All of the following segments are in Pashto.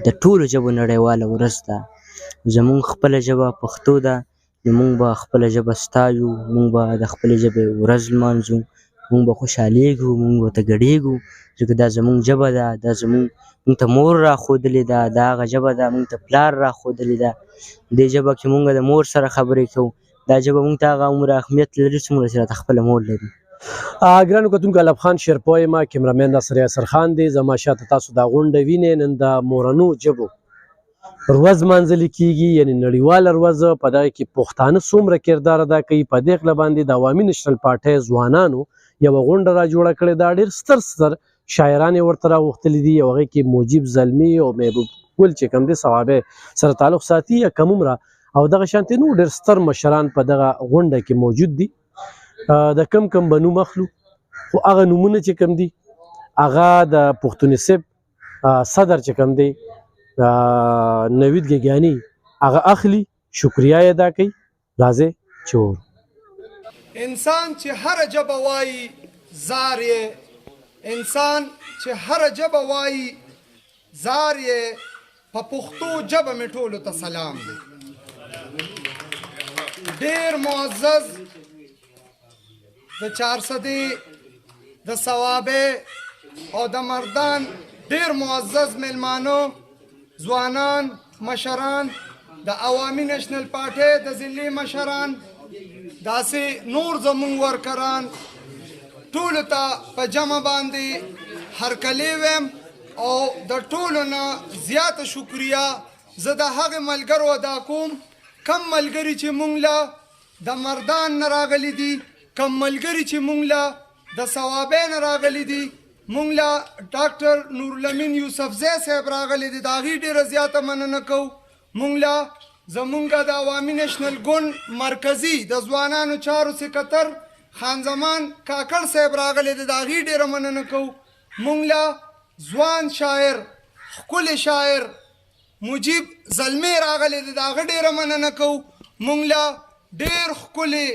د ټولو ژبو نړیواله ورځ ده. زمونږ خپله ژبه پښتو ده، نو مونږ به خپله ژبه ستایو، مونږ به د خپلې ژبې ورځ لمانځو، مونږ به خوشحالېږو، مونږ ورته ګډېږو، ځکه دا زمونږ ژبه ده، دا مونږ ته مور راښودلې ده، دا هغه ژبه ده مونږ ته پلار راښودلې ده. دې ژبه کې مونږ د مور سره خبرې کوو. دا ژبه مونږ ته هغه عمره اهمیت لري څومره چې راته خپله مور لري. ګرانو کتونکو، الف خان شیرپوی یم، کیمرامین ناصر یاسر خان دی. زما شاته تاسو دا غونډه وینئ. نن د مورنو ژبو ورځ لمانځل کېږي، یعنې نړیواله ورځ. په دغه کې پښتانه څومره کردار ادا کوي، په دې غله باندې د عوامي نېشنل پارټۍ ځوانانو یوه غونډه را جوړه کړې ده. ډېر ستر شاعران یې ورته راغوښتلي دي. یو هغې کې موجب زلمي او محبوب ګل چې کوم دی صوابی سره تعلق ساتي یا کم عمره، او دغه شانتې نور ډېر ستر مشران په دغه غونډه کې موجود دي. د کم به نوم اخلو، خو هغه نومونه چې کوم دي هغه د پښتون صاحب صدر چې کوم دی نوید ګیګاني هغه اخلي، شکریه یې ادا کوي. راځئ چې وورو. انسان چې هر ژبه وایي زار یې، انسان چې هر ژبه وایي زار یې، په پښتو ژبه مې ټولو ته سلام دی. ډېر معزز د چارسدې د صوابې او د مردان ډېر معزز میلمانو، ځوانان، مشران، د عوامي نېشنل پارټۍ د ضلعي مشران، داسې نور زموږ ورکران، ټولو ته په جمع باندې هرکلی ویم. او د ټولو نه زیاته شکریه زه د هغې ملګرو ادا کوم کم ملګري چې مونږ له د مردان نه راغلي دي، کم ملګري چې مونږ له د صوابۍ نه راغلي دي، مونږ له ډاکټر نورالامین یوسفزی صاحب راغلی دی، د هغې ډېره زیاته مننه کوو. مونږ له زمونږ د عوامي نېشنل ګوند مرکزي د ځوانانو چارو سکتر خان زمان کاکړ صاحب راغلی دی، د هغې ډېره مننه کوو. مونږ له ځوان شاعر، ښکلی شاعر مجیب زلمی راغلی دی، د هغه ډېره مننه کوو. مونږ له ډېر ښکلی،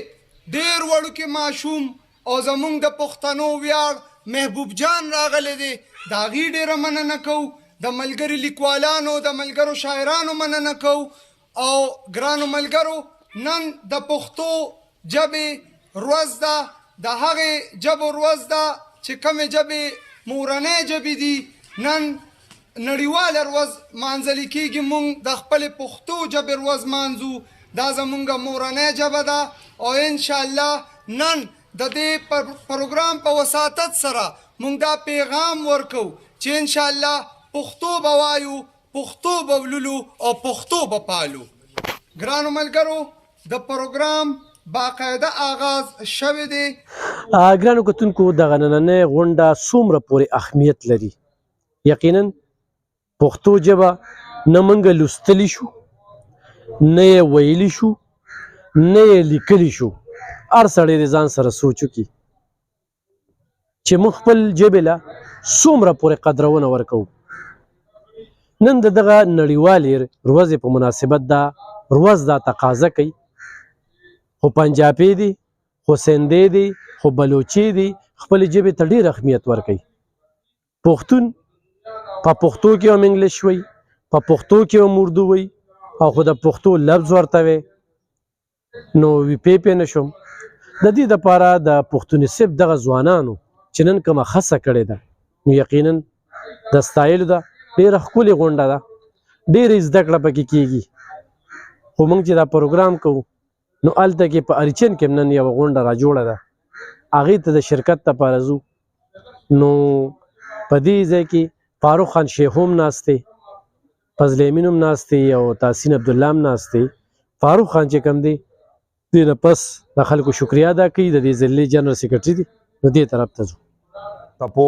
ډېر وړوکی ماشوم او زمونږ د پښتنو ویاړ محبوب جان راغلی دی، د هغې ډېره مننه کوو. د ملګري لیکوالانو، د ملګرو شاعرانو مننه کوو. او ګرانو ملګرو، نن د پښتو ژبې ورځ ده، د هغې ژبو ورځ ده چې کومې ژبې مورنۍ ژبې دي. نن نړیواله ورځ مانځلې کېږي، موږ د خپلې پښتو ژبې ورځ مانځو. دا زمونږ مورنۍ ژبه ده او انشاءالله نن د دې پروګرام په وساطت سره موږ دا پیغام ورکو چې انشاءالله پښتو به وایو، پښتو به ولولو او پښتو به پالو. ګرانو ملګرو، د پروګرام باقاعده آغاز شوی دی. ګرانو کتونکو، دغه نننۍ غونډه څومره پورې اهمیت لري. یقینا پښتو ژبه نه موږ لوستلی شو، نه یې ویلی شو، نه یې لیکلی شو. هر سړی د ځان سره سوچ وکړي چې موږ خپل ژبې له څومره پورې قدرونه ورکوو. نن د دغه نړیوالې ورځې په مناسبت دا ورځ دا تقاضا کوي، خو پنجابي دي، خو سندي دي، خو بلوچي دي، خپلې ژبې ته ډېر اهمیت ورکوي. پښتون په پښتو کې هم انګلیش وایي، په پښتو کې هم اردو وایي، او خو د پښتو لفظ ورته وی نو ویپې پې نه شوم. د دې دپاره د پښتون صاحب دغه ځوانانو چې نن کومه هڅه کړې ده، نو یقینا د ستایلو ده. ډېره ښکلې غونډه ده، ډېرې زده کړه پکې کېږي. خو موږ چې دا پروګرام کوو نو هلته کې په اریچن کې نن یوه غونډه را جوړه ده، هغې ته د شرکت دپاره ځو. نو په دې ځای کې فاروق خان شیخ هم ناست دی، فضل امین هم ناست دی، او تحسین عبدالله هم ناست دی. فاروق خان چې کوم دی، دې نه پس د خلکو شکریه ادا کوي، د دې ضلعي جنرال سیکرټري دی. نو دې طرف ته ځو. تپو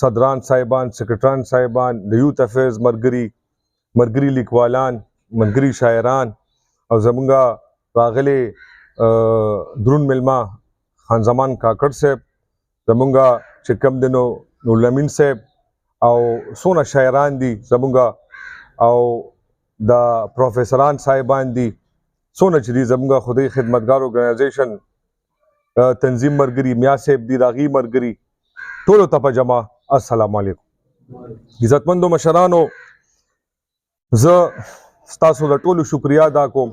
صدران صاحبان، سیکرټران صاحبان، د یوت افیرز مرګري لیکوالان، ملګري شاعران، او زمونږ راغلي درون میلمه خان زمان کاکړ صاحب، زمونږ چې کوم دی نو نورالامین صاحب، او څونه شاعران دي زمونږ، او د پروفیسران صاحبان دي، څونه چې دي زمونږ خدای خدمتګار ارګنایزیشن تنظیم مرګري میا صاحب دي، د هغې مرګري ټولو ته په جمع السلام علیکم. عزتمندو مشرانو، زه ستاسو د ټولو شکریا ادا کوم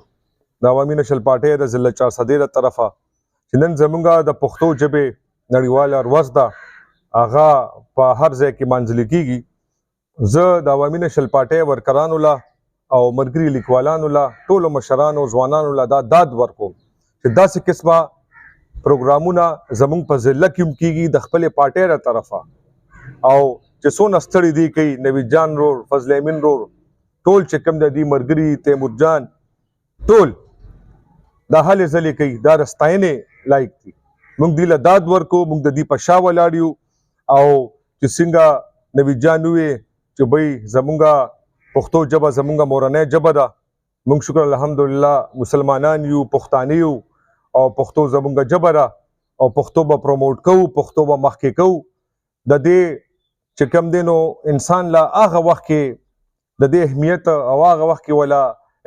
د عوامي نشل پارټۍ د ضلع 4 د طرفه چې نن زمونږ د پښتو ژبې نړیواله ورځ ده هغه په هر ځای کې مانځل کیږي. زه د عوامي نشل پارټۍ ورکرانو له او ملګري لیکوالانو له ټولو مشرانو ځوانانو له دا داد ورکوم چې داسې قسمه پروګرامونه زمونږ په ضلع کې هم کیږي د خپلې پارټۍ له طرفه او چې څونه ستړي دي کوي نوید جان رور، فضل امین رور، ټول چې کوم د دې ملګري تیمور جان ټول دا هلې ځلې کوي دا د ستاینې لایق دي. موږ دې له داد ورکو، موږ د دې په شا ولاړ یو او چې څنګه نوید جان وویل چې بھئی زمونږ پښتو ژبه زمونږ مورنۍ ژبه ده، موږ شکر الحمدلله مسلمانان یو، پښتانه یو او پښتو زمونږ ژبه ده او پښتو به پروموټ کوو، پښتو به مخکې کوو. د دې چې کوم دی نو انسان لا هغه وخت کې د دې اهمیت او هغه وخت کې ولا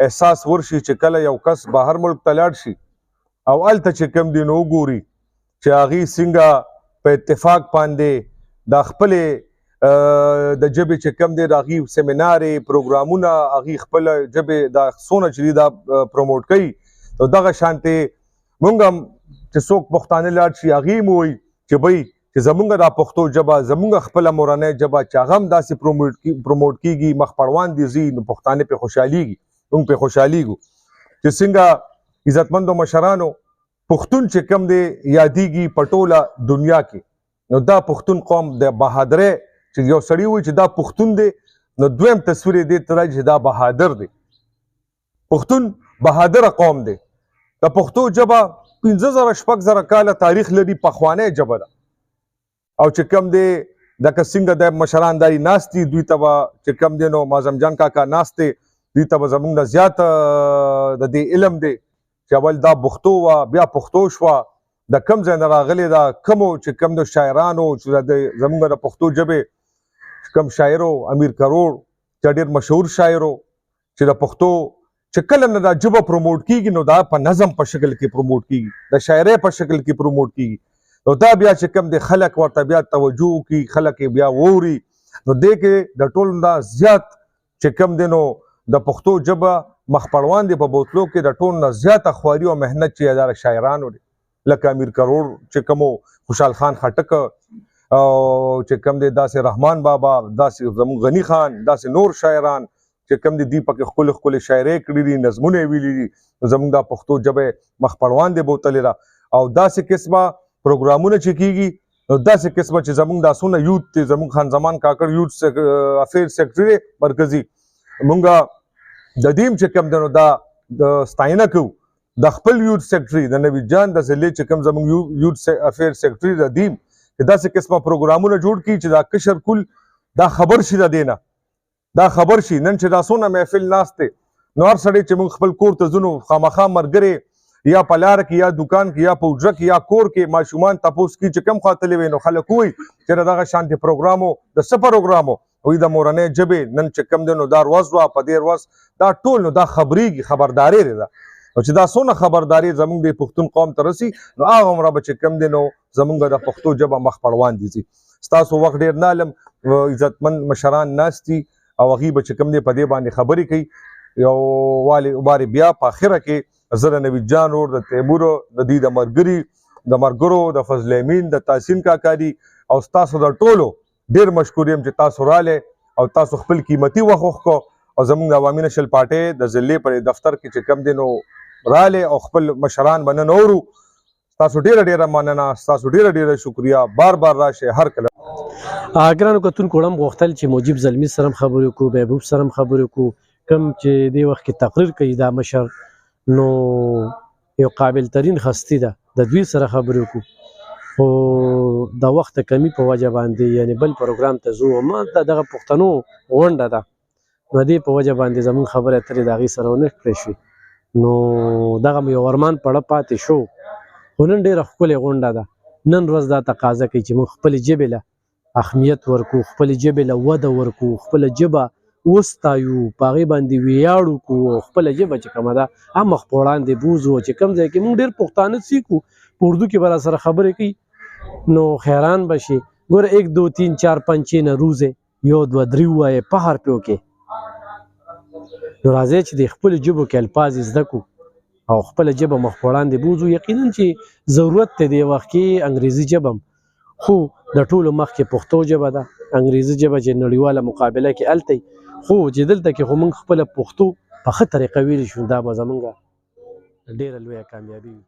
احساس ورشي چې کله یو کس بهر ملک ته لاړ شي او هلته چې کوم دی نو وګوري چې هغې څنګه په اتفاق باندې د خپلې د ژبې چې کوم دی د هغې سیمینارې پروګرامونه هغې خپله ژبې دا څونه چې دي دا پروموټ کوي. نو دغه شانتې موږ هم چې څوک پښتانه لاړ شي هغې هم ووایي چې بھئی چې زمونږ دا پښتو ژبه زمونږ خپله مورنۍ ژبه چې هغه هم داسې پروموټ کیږي، مخ پړوان دي ځي، نو پښتانه پرې خوشحالیږي، موږ پرې خوشحالیږو چې څنګه عزتمندو مشرانو پښتون چې کوم دی یادیږي په ټوله دنیا کې. نو دا پښتون قوم د بهادرۍ چې یو سړی وایي چې دا پښتون دی نو دویم تصویر یې دې ته راشي چې دا بهادر دی. پښتون بهادره قوم دی. د پښتو ژبه 15,000 کاله تاریخ لري، پخوانۍ ژبه ده او چې کوم دی لکه څنګه د مشران داري ناست دي دوی ته به چې کوم دی نو معظم جان کاکا ناست دی دوی ته به زمونږ نه زیات د دې علم دی چې اول دا پښتو وه بیا پښتو شوه د کوم ځای نه راغلې ده، کومو چې کوم د شاعرانو چې زمونږ د پښتو ژبې کوم شاعر امیر کروړ چې ډېر مشهور شاعر چې د پښتو چې کله نه دا ژبه پروموټ کیږي نو دا په نظم په شکل کې پروموټ کیږي، د شاعرۍ په شکل کې پروموټ کیږي. نو دا بیا چې کوم دی خلک ورته بیا توجه وکړي، خلک یې بیا واوري، نو دې کې د ټولو نه زیات چې کوم دی نو د پښتو ژبه مخ پړوان دی په بوتلو کې د ټولو نه زیاته خواري او محنت چې دا شاعرانو دی لکه امیر کروړ چې کومو خوشحال خان خټک او چې کوم دی داسې رحمان بابا، داسې زموږ غني خان، داسې نور شاعران چې کوم دی دوی پکې ښکلې ښکلې شاعرۍ کړي دي، نظمونه یې ویلي دي. زموږ دا پښتو ژبه مخ پړوان دی بوتلې ده او داسې قسمه پروګرامونه چې کیږي نو داسې قسمه چې زموږ دا څونه یوت دی، زموږ خان زمان کاکړ یوت افیر سیکرټري مرکزي موږ د دې چې کوم دی نو دا د ستاینه کوو د خپل یوت سیکرټري د نوید جان د ضلع چې کوم زموږ یوت افیر سیکرټري د دیم چې داسې قسمه پروګرامونه جوړ کړي چې دا کشر کل دا خبر شي د دې نه، دا خبر شي نن چې دا څونه محفل ناست دی نو هر سړی چې موږ خپل کور ته ځو خامخا ملګرې یا په لاره کې یا دوکان کې یا په حجره کې یا کور کې ماشومان تپوس کوي چې کوم خوا تللی وی نو خلک وایي چې دغه شانتې پروګرام د څه پروګرام وایي د مورنۍ ژبې نن چې کوم دی نو دا ورځ وه په دې ورځ دا ټول نو دا خبرېږي، خبرداری دی دا او چې دا څونه خبرداری زموږ د پښتون قوم ته رسي نو هغه عمره به چې کوم دی نو زموږ د پښتو ژبه مخ پړوان دي ځي. ستاسو وخت ډېر نه علم عزتمند مشران ناست دي او هغوی به چې کوم دی په دې باندې خبرې کوي. یو وارې بیا په اخره کې زه د نوید جان ور د تیمور د دوی د ملګرو د فضل امین د تحسین کاکا دي او ستاسو د ټولو ډېر مشکور یم چې تاسو رالی او تاسو خپل قیمتي وخت وښکو او زموږ د عوامي نشل پارټۍ د ضلع پر دفتر کې چې کوم دی نو رالی او خپل مشران به نن اورو. ستاسو ډېره مننه، ستاسو ډېره شکریا، بار راشئ هر کله. ګرانو کتونکو هم غوښتل چې موجب زلمي سره هم خبرې وکړو، محبوب سره هم خبرې وکړو، کوم چې دې وخت کې تقریر کوي دا مشر نو یو قابل ترین هستي ده د دوی سره خبرې وکړو خو د وخت کمی په وجه باندې یعنی بل پروګرام ته ځو ما دغه پښتنو غونډه ده نو دې په وجه باندې زموږ خبرې اترې د هغې سره ونه کړې شوې نو دغه مې یو ارمان پړه پاتې شو خو نن ډېره ښکلې غونډه ده. نن ورځ دا تقاضا کوي چې موږ خپلې ژبې له اهمیت ورکړو، خپلې ژبې له وده ورکړو، خپله ژبه وستایو، په هغې باندې ویاړ وکړو او خپله ژبه چې کومه ده هم مخ په وړاندې بوځو چې کوم ځای کې موږ ډېر پښتانه سیکو په اردو کې به راسره خبرې کوي نو حیران به شي. ګوره 1 2 3 4 5 6 نه روزې 1 2 3 ووایې په حرفیو کې نو راځئ چې د خپلو ژبو کې الفاظ زده کړو او خپله ژبه مخ په وړاندې بوځو. یقینا چې ضرورت دی دې وخت کې انګریزي ژبه هم، خو د ټولو مخکې پښتو ژبه ده. انګریزي ژبه چې نړیواله مقابله کې هلته خو چې دلته کې خو موږ خپله پښتو په ښه طریقه ویلی شو، دا به زموږ ډېره لویه کامیابي وي.